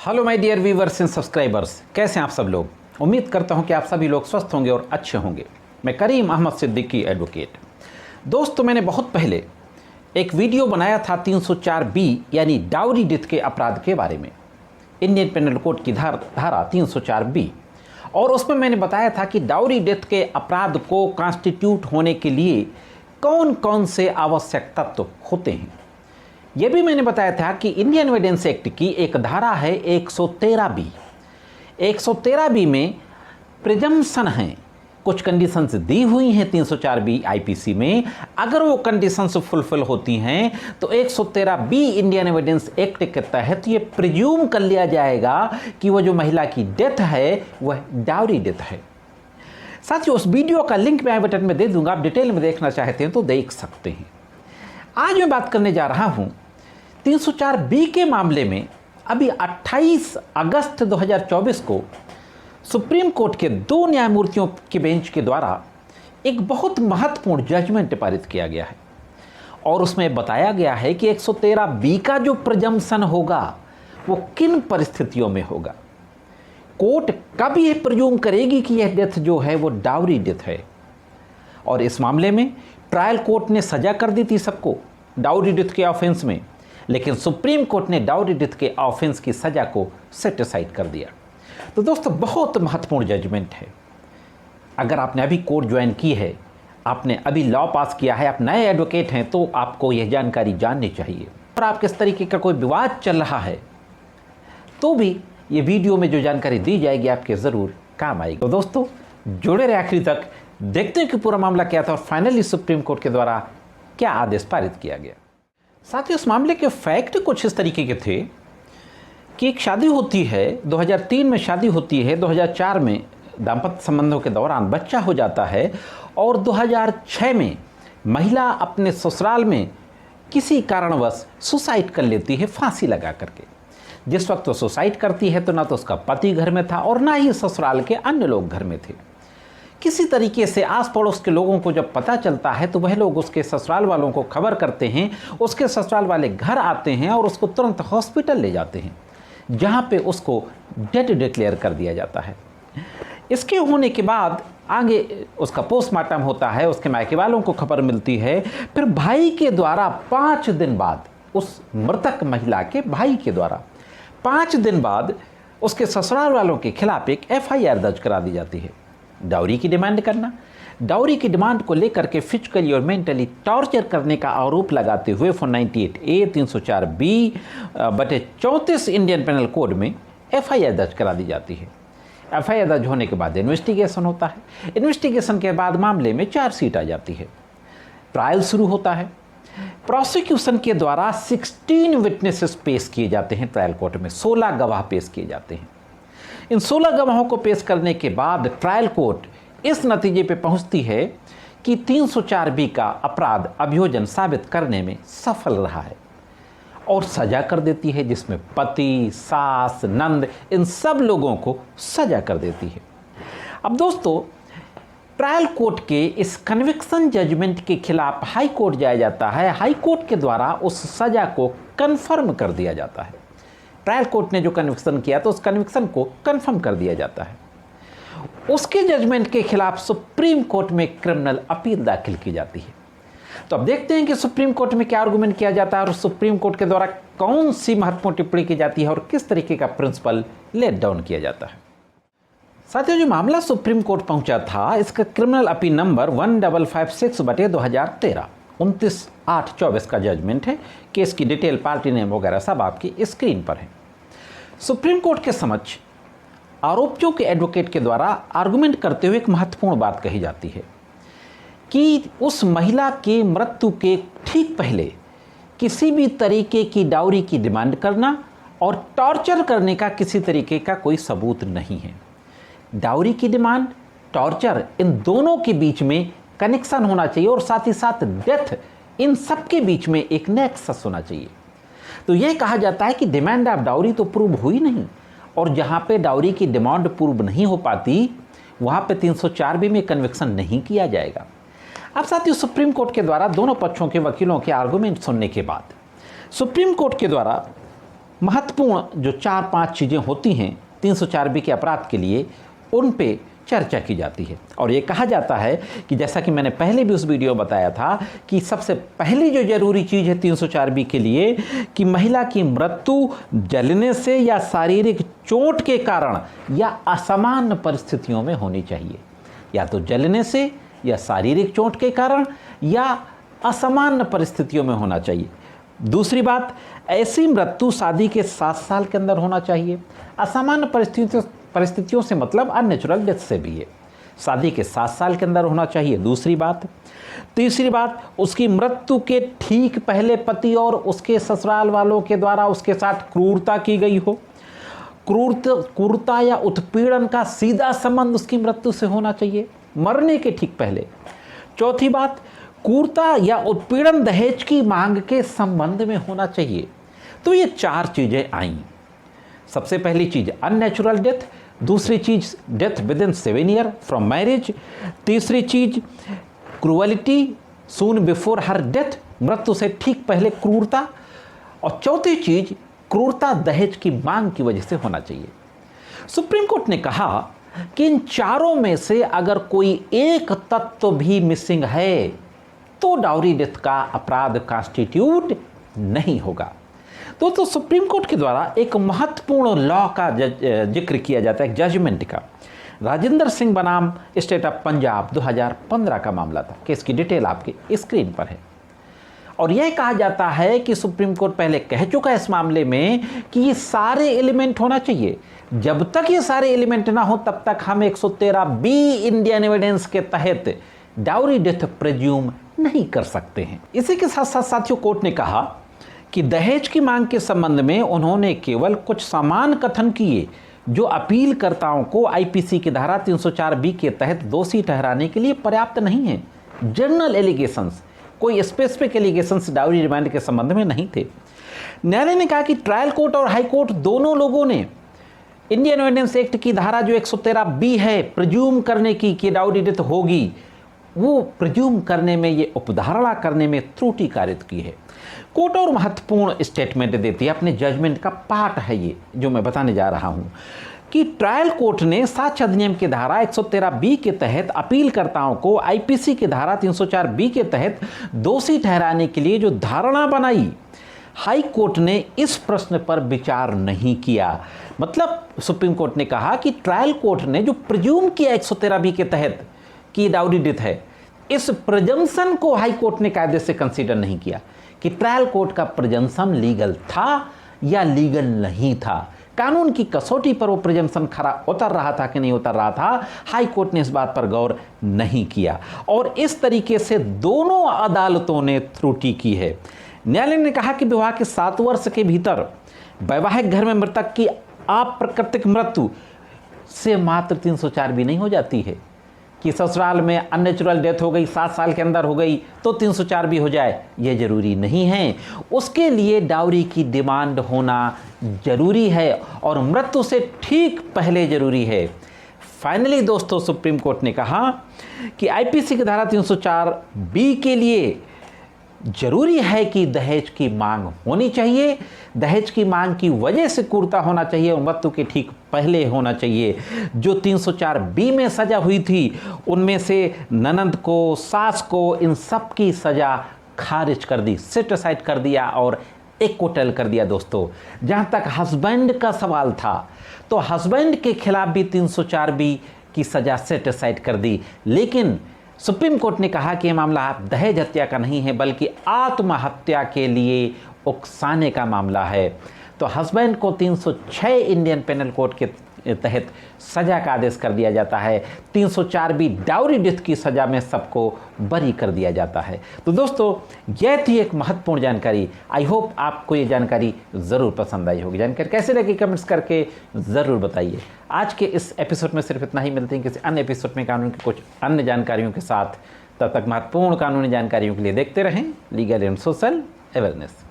Hello my dear viewers and subscribers, कैसे हैं आप सब लोग। उम्मीद करता हूं कि आप सभी लोग स्वस्थ होंगे और अच्छे होंगे। मैं करीम अहमद सिद्दीकी एडवोकेट। दोस्तों, मैंने बहुत पहले एक वीडियो बनाया था 304B यानी डाउरी डेथ के अपराध के बारे में, इंडियन पेनल कोड की धारा 304B, और उसमें मैंने बताया था कि डाउरी डेथ के अपराध को कॉन्स्टिट्यूट होने के लिए कौन कौन से आवश्यक तत्व होते हैं। यह भी मैंने बताया था कि इंडियन एविडेंस एक्ट की एक धारा है 113B। 113B में प्रिजम्पशन है, कुछ कंडीशंस दी हुई हैं 304B आईपीसी में। अगर वो कंडीशंस फुलफिल होती हैं तो 113B इंडियन एविडेंस एक्ट के तहत ये प्रिज्यूम कर लिया जाएगा कि वो जो महिला की डेथ है वह डाउरी डेथ है। साथियों, उस वीडियो का लिंक मैं आई बटन में दे दूंगा, आप डिटेल में देखना चाहते हैं तो देख सकते हैं। आज मैं बात करने जा रहा हूं 304B के मामले में। अभी 28 अगस्त 2024 को सुप्रीम कोर्ट के 2 न्यायमूर्तियों के बेंच के द्वारा एक बहुत महत्वपूर्ण जजमेंट पारित किया गया है और उसमें बताया गया है कि 113B का जो प्रिजम्पशन होगा वो किन परिस्थितियों में होगा। कोर्ट कब यह प्रिज्यूम करेगी कि यह डेथ जो है वो डाउरी डेथ है। और इस मामले में ट्रायल कोर्ट ने सजा कर दी थी सबको डाउरी डेथ के ऑफेंस में, लेकिन सुप्रीम कोर्ट ने डाउरी डेथ के ऑफेंस की सजा को सेट असाइड कर दिया। तो दोस्तों, बहुत महत्वपूर्ण जजमेंट है। अगर आपने अभी कोर्ट ज्वाइन की है, आपने अभी लॉ पास किया है, आप नए एडवोकेट हैं, तो आपको यह जानकारी जाननी चाहिए। और आप किस तरीके का कोई विवाद चल रहा है तो भी ये वीडियो में जो जानकारी दी जाएगी आपके ज़रूर काम आएगी। तो दोस्तों, जुड़े रहे आखिरी तक, देखते हैं कि पूरा मामला क्या था और फाइनली सुप्रीम कोर्ट के द्वारा क्या आदेश पारित किया गया। साथ ही उस मामले के फैक्ट कुछ इस तरीके के थे कि एक शादी होती है, 2003 में शादी होती है, 2004 में दाम्पत्य संबंधों के दौरान बच्चा हो जाता है और 2006 में महिला अपने ससुराल में किसी कारणवश सुसाइड कर लेती है, फांसी लगा करके। जिस वक्त वो सुसाइड करती है तो ना तो उसका पति घर में था और ना ही ससुराल के अन्य लोग घर में थे। किसी तरीके से आस पड़ोस के लोगों को जब पता चलता है तो वह लोग उसके ससुराल वालों को खबर करते हैं, उसके ससुराल वाले घर आते हैं और उसको तुरंत हॉस्पिटल ले जाते हैं, जहां पे उसको डेड डिक्लेयर कर दिया जाता है। इसके होने के बाद आगे उसका पोस्टमार्टम होता है, उसके मायके वालों को खबर मिलती है, फिर भाई के द्वारा 5 दिन बाद, उस मृतक महिला के भाई के द्वारा 5 दिन बाद उसके ससुराल वालों के खिलाफ एक FIR दर्ज करा दी जाती है। डाउरी की डिमांड करना, डाउरी की डिमांड को लेकर के फिजिकली और मेंटली टॉर्चर करने का आरोप लगाते हुए 498A 304B बटे 34 इंडियन पेनल कोड में FIR दर्ज करा दी जाती है। FIR दर्ज होने के बाद इन्वेस्टिगेशन होता है। इन्वेस्टिगेशन के बाद मामले में चार्जशीट आ जाती है। ट्रायल शुरू होता है। प्रोसिक्यूशन के द्वारा 16 विटनेसेस पेश किए जाते हैं ट्रायल कोर्ट में, 16 गवाह पेश किए जाते हैं। इन 16 गवाहों को पेश करने के बाद ट्रायल कोर्ट इस नतीजे पे पहुंचती है कि 304B का अपराध अभियोजन साबित करने में सफल रहा है और सजा कर देती है, जिसमें पति, सास, नंद, इन सब लोगों को सजा कर देती है। अब दोस्तों, ट्रायल कोर्ट के इस कन्विक्शन जजमेंट के खिलाफ हाई कोर्ट जाया जाता है। हाई कोर्ट के द्वारा उस सजा को कन्फर्म कर दिया जाता है। ट्रायल कोर्ट ने जो कन्विक्शन किया तो उस कन्विक्शन को कन्फर्म कर दिया जाता है। उसके जजमेंट के खिलाफ सुप्रीम कोर्ट में क्रिमिनल अपील दाखिल की जाती है। तो अब देखते हैं कि सुप्रीम कोर्ट में क्या आर्गुमेंट किया जाता है और सुप्रीम कोर्ट के द्वारा कौन सी महत्वपूर्ण टिप्पणी की जाती है और किस तरीके का प्रिंसिपल लेट डाउन किया जाता है। साथियों, जो मामला सुप्रीम कोर्ट पहुंचा था, इसका क्रिमिनल अपील नंबर 1556 बटे 2013 29/8/24 का जजमेंट है। केस की डिटेल, पार्टी नेम वगैरह सब आपकी स्क्रीन पर है। सुप्रीम कोर्ट के समक्ष आरोपियों के एडवोकेट के द्वारा आर्गुमेंट करते हुए एक महत्वपूर्ण बात कही जाती है कि उस महिला के मृत्यु के ठीक पहले किसी भी तरीके की डाउरी की डिमांड करना और टॉर्चर करने का किसी तरीके का कोई सबूत नहीं है। डाउरी की डिमांड, टॉर्चर, इन दोनों के बीच में कनेक्शन होना चाहिए और साथ ही साथ डेथ, इन सब के बीच में एक नेक्सस होना चाहिए। तो यह कहा जाता है कि डिमांड ऑफ डाउरी तो प्रूव हुई नहीं, और जहां पे डाउरी की डिमांड प्रूव नहीं हो पाती वहां पे 304B में कन्विक्शन नहीं किया जाएगा। अब साथियों, सुप्रीम कोर्ट के द्वारा दोनों पक्षों के वकीलों के आर्गुमेंट सुनने के बाद सुप्रीम कोर्ट के द्वारा महत्वपूर्ण जो 4-5 चीज़ें होती हैं 304B के अपराध के लिए, उन पे चर्चा की जाती है। और ये कहा जाता है कि जैसा कि मैंने पहले भी उस वीडियो में बताया था कि सबसे पहली जो जरूरी चीज़ है 304B के लिए कि महिला की मृत्यु जलने से या शारीरिक चोट के कारण या असमान परिस्थितियों में होनी चाहिए। या तो जलने से या शारीरिक चोट के कारण या असमान परिस्थितियों में होना चाहिए। दूसरी बात, ऐसी मृत्यु शादी के 7 साल के अंदर होना चाहिए। असामान्य परिस्थितियों से मतलब अननेचुरल डेथ से भी है। शादी के 7 साल के अंदर होना चाहिए, दूसरी बात। तीसरी बात, उसकी मृत्यु के ठीक पहले पति और उसके ससुराल वालों के द्वारा उसके साथ क्रूरता की गई हो। क्रूरता या उत्पीड़न का सीधा संबंध उसकी मृत्यु से होना चाहिए, मरने के ठीक पहले। चौथी बात, क्रूरता या उत्पीड़न दहेज की मांग के संबंध में होना चाहिए। तो ये 4 चीज़ें आईं। सबसे पहली चीज़ अननेचुरल डेथ, दूसरी चीज़ death within 7 year from marriage, तीसरी चीज़ क्रूअलिटी सून बिफोर हर डेथ, मृत्यु से ठीक पहले क्रूरता, और चौथी चीज़ क्रूरता दहेज की मांग की वजह से होना चाहिए। सुप्रीम कोर्ट ने कहा कि इन चारों में से अगर कोई एक तत्व भी मिसिंग है तो डाउरी डेथ का अपराध कॉन्स्टिट्यूट नहीं होगा। तो सुप्रीम कोर्ट के द्वारा एक महत्वपूर्ण लॉ का जिक्र किया जाता है, एक जजमेंट का। राजेंद्र सिंह बनाम स्टेट ऑफ पंजाब 2015 का मामला था। केस की डिटेल आपके स्क्रीन पर है। और यह कहा जाता है कि सुप्रीम कोर्ट पहले कह चुका है इस मामले में कि ये सारे एलिमेंट होना चाहिए। जब तक ये सारे एलिमेंट ना हो तब तक हम 113B इंडियन एविडेंस के तहत डाउरी डेथ प्रेज्यूम नहीं कर सकते हैं। इसी के साथ साथ साथियों, कोर्ट ने कहा कि दहेज की मांग के संबंध में उन्होंने केवल कुछ समान कथन किए जो अपीलकर्ताओं को आईपीसी की धारा 304B के तहत दोषी ठहराने के लिए पर्याप्त नहीं है। जनरल एलिगेशंस, कोई स्पेसिफिक एलिगेशंस डाउरी रिमांड के संबंध में नहीं थे। न्यायालय ने कहा कि ट्रायल कोर्ट और हाई कोर्ट दोनों लोगों ने इंडियन एविडेंस एक्ट की धारा जो 113B है प्रिज्यूम करने की कि डाउरी डेथ होगी, वो प्रिज्यूम करने में, ये उपधारणा करने में त्रुटि कारित की है। कोर्ट और महत्वपूर्ण स्टेटमेंट देती है, अपने जजमेंट का पार्ट है ये जो मैं बताने जा रहा हूं कि ट्रायल कोर्ट ने साक्ष्य अधिनियम की धारा 113B के तहत अपीलकर्ताओं को आईपीसी की धारा 304B के तहत दोषी ठहराने के लिए जो धारणा बनाई, हाई कोर्ट ने इस प्रश्न पर विचार नहीं किया। मतलब सुप्रीम कोर्ट ने कहा कि ट्रायल कोर्ट ने जो प्रिज्यूम किया 113B के तहत कि डाउरी डेथ है, इस प्रजम्पशन को हाई कोर्ट ने कायदे से कंसीडर नहीं किया कि ट्रायल कोर्ट का प्रजम्पशन लीगल था या लीगल नहीं था। कानून की कसौटी पर वो प्रिजम्पशन खरा उतर रहा था कि नहीं उतर रहा था, हाई कोर्ट ने इस बात पर गौर नहीं किया। और इस तरीके से दोनों अदालतों ने त्रुटि की है। न्यायालय ने कहा कि विवाह के 7 वर्ष के भीतर वैवाहिक घर में मृतक की अप्राकृतिक मृत्यु से मात्र 304B नहीं हो जाती है कि ससुराल में अननेचुरल डेथ हो गई, 7 साल के अंदर हो गई तो 304B हो जाए, ये जरूरी नहीं है। उसके लिए डाउरी की डिमांड होना जरूरी है और मृत्यु से ठीक पहले जरूरी है। फाइनली दोस्तों, सुप्रीम कोर्ट ने कहा कि आईपीसी की धारा 304B के लिए जरूरी है कि दहेज की मांग होनी चाहिए। दहेज की मांग की वजह से क्रूरता होना चाहिए और मृत्यु के ठीक पहले होना चाहिए। जो 304B में सजा हुई थी उनमें से ननंद को, सास को, इन सब की सजा खारिज कर दी, सेट असाइड कर दिया और एक्विटल कर दिया। दोस्तों, जहां तक हस्बैंड का सवाल था तो हस्बैंड के खिलाफ भी 304B की सजा सेट असाइड कर दी। लेकिन सुप्रीम कोर्ट ने कहा कि यह मामला दहेज हत्या का नहीं है बल्कि आत्महत्या के लिए उकसाने का मामला है। तो हस्बैंड को 306 इंडियन पेनल कोड के तहत सजा का आदेश कर दिया जाता है। 304B डाउरी डेथ की सजा में सबको बरी कर दिया जाता है। तो दोस्तों, यह थी एक महत्वपूर्ण जानकारी। आई होप आपको ये जानकारी ज़रूर पसंद आई होगी। जानकारी कैसे लगी कमेंट्स करके ज़रूर बताइए। आज के इस एपिसोड में सिर्फ इतना ही। मिलते हैं किसी अन्य एपिसोड में कानून की कुछ अन्य जानकारियों के साथ। तब तक महत्वपूर्ण कानूनी जानकारियों के लिए देखते रहें लीगल एंड सोशल अवेयरनेस।